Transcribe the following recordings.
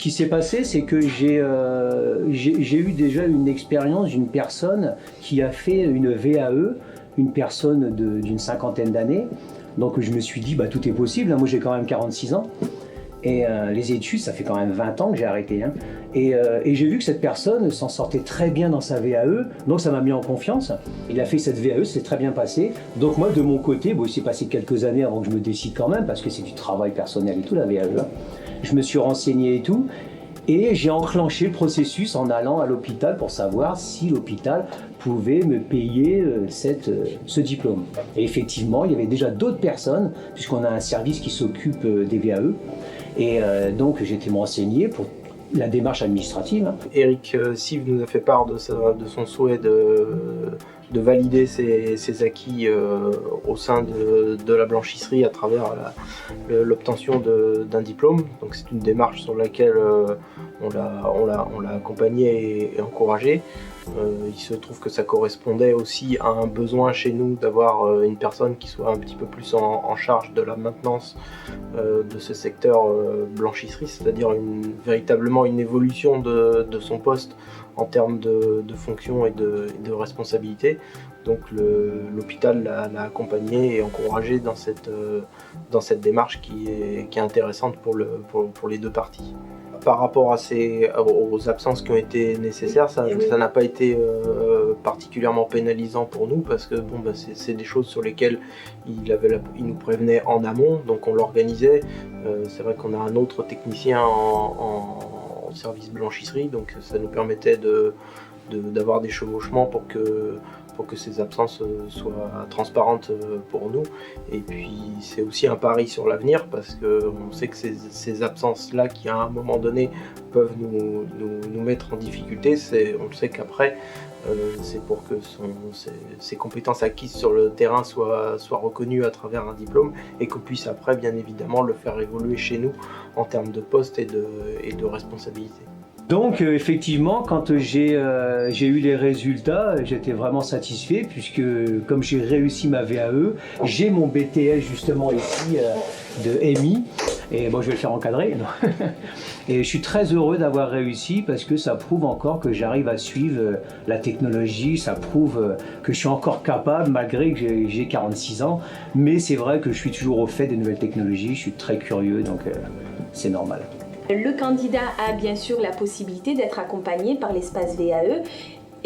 qui s'est passé, c'est que j'ai eu déjà une expérience d'une personne qui a fait une VAE, une personne d'une cinquantaine d'années. Donc je me suis dit, bah, tout est possible, hein. Moi j'ai quand même 46 ans. Et les études, ça fait quand même 20 ans que j'ai arrêté. Hein. Et j'ai vu que cette personne s'en sortait très bien dans sa VAE, donc ça m'a mis en confiance. Il a fait cette VAE, c'est très bien passé. Donc moi, de mon côté, bon, il s'est passé quelques années avant que je me décide quand même, parce que c'est du travail personnel et tout, la VAE. Hein. Je me suis renseigné et tout, et j'ai enclenché le processus en allant à l'hôpital pour savoir si l'hôpital pouvait me payer ce diplôme. Et effectivement, il y avait déjà d'autres personnes, puisqu'on a un service qui s'occupe des VAE. Et donc j'ai été me renseigner pour la démarche administrative. Hein. Eric Sive nous a fait part de son souhait de valider ses acquis au sein de la blanchisserie à travers l'obtention d'un diplôme. Donc c'est une démarche sur laquelle on l'a accompagné et encouragé. Il se trouve que ça correspondait aussi à un besoin chez nous d'avoir une personne qui soit un petit peu plus en charge de la maintenance de ce secteur blanchisserie, c'est-à-dire véritablement une évolution de son poste en termes de fonction et de responsabilité. Donc l'hôpital l'a accompagné et encouragé dans cette démarche qui est intéressante pour les deux parties. Par rapport aux absences qui ont été nécessaires, ça n'a pas été particulièrement pénalisant pour nous parce que bon, c'est des choses sur lesquelles il nous prévenait en amont, donc on l'organisait. C'est vrai qu'on a un autre technicien en service blanchisserie, donc ça nous permettait d'avoir des chevauchements pour que ces absences soient transparentes pour nous. Et puis c'est aussi un pari sur l'avenir parce qu'on sait que ces absences-là qui à un moment donné peuvent nous mettre en difficulté, on sait qu'après c'est pour que ses compétences acquises sur le terrain soient reconnues à travers un diplôme et qu'on puisse après bien évidemment le faire évoluer chez nous en termes de poste et de responsabilité. Donc effectivement, quand j'ai eu les résultats, j'étais vraiment satisfait puisque comme j'ai réussi ma VAE, j'ai mon BTS justement ici de MI et bon, je vais le faire encadrer. Et je suis très heureux d'avoir réussi parce que ça prouve encore que j'arrive à suivre la technologie, ça prouve que je suis encore capable malgré que j'ai 46 ans. Mais c'est vrai que je suis toujours au fait des nouvelles technologies, je suis très curieux donc c'est normal. Le candidat a bien sûr la possibilité d'être accompagné par l'espace VAE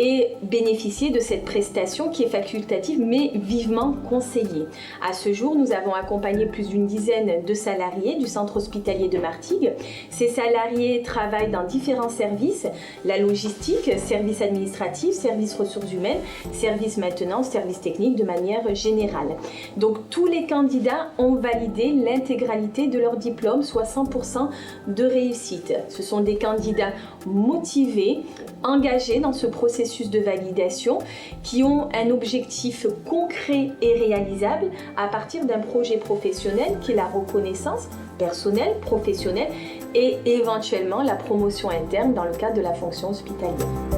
et bénéficier de cette prestation qui est facultative mais vivement conseillée. À ce jour, nous avons accompagné plus d'une dizaine de salariés du centre hospitalier de Martigues. Ces salariés travaillent dans différents services, la logistique, service administratif, service ressources humaines, service maintenance, service technique de manière générale. Donc tous les candidats ont validé l'intégralité de leur diplôme, soit 100% de réussite. Ce sont des candidats motivés, engagés dans ce processus de validation, qui ont un objectif concret et réalisable à partir d'un projet professionnel qui est la reconnaissance personnelle, professionnelle et éventuellement la promotion interne dans le cadre de la fonction hospitalière.